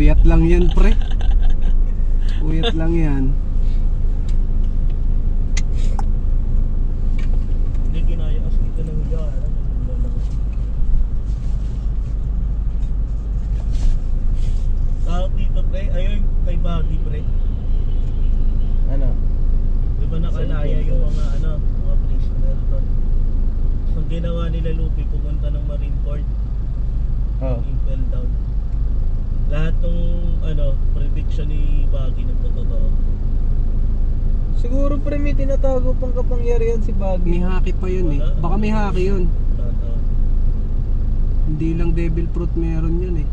Puyat lang yan, pre. Puyat lang yan. Hindi kinaya kasi dito ng higa. Tawag dito, pre. Ayun, kay Baggy, pre. Ano? Di ba nakalaya yung mga mga prisoner doon? Ang ginawa nila Lupi, pumunta ng Marineford. Oh. Impel down. Lahat ng prediction ni Baggy nagtotoo. Siguro pre may tinatago pang kapangyarihan si Baggy. May haki pa yun eh. Baka may haki yun. Totoo. Hindi lang devil fruit meron yun eh.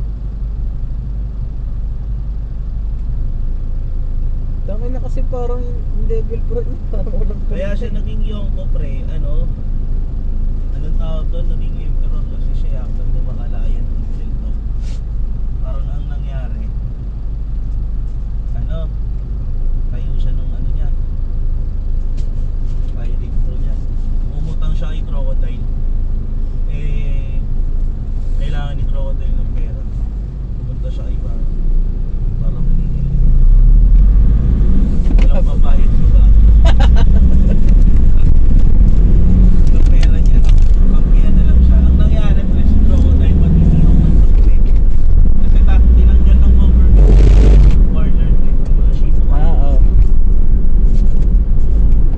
Tama na kasi parang yung devil fruit niya parang walang Kaya siya naging Yonko, pre. Anong tawag doon? Naging emperor kasi siya after na makalayan ng Impel down. Parang ang nangyari, tayo siya nung niya, firing through niya. Umutang siya kay Crocodile. Kailangan ni Crocodile ng pera. Pumunta siya kay Baggy para maningil. Walang babayad si Baggy. Yung pera niya, pangkiyan na lang siya. Ang nangyari, press Crocodile, matinihaw ng pagkwe. Kasi tinanggal ng government corner mga ship. Oo.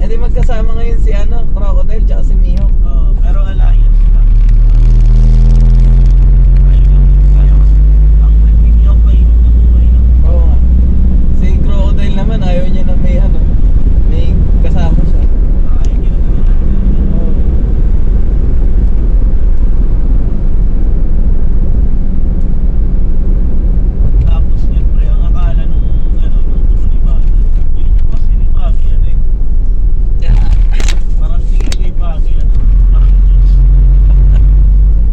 Eh di magkasama ngayon si Crocodile tsaka si Mihawk. Pero alliance lang. Ayaw kasi. Ang nagpigyaw pa yun ang buhay na. Oo nga. Si Crocodile naman ayaw niya na may kasama siya. Ayaw niya na Oo. Tapos yun, pre, ang akala nung crew ni Baggy, yun yung kasi ni Baggy parang tingin kay Baggy parang Diyos.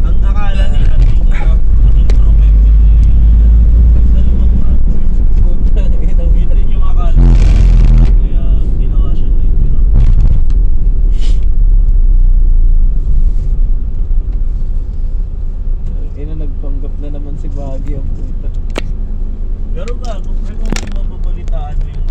Ang akala nila naging crew member yung dalawang brother. Yun din yung akala nila. Kaya ginawa siya ng emperor. Nagpanggap na naman si Baggy ang puta. Pero gago, pre, kung may mababalitaan mo yung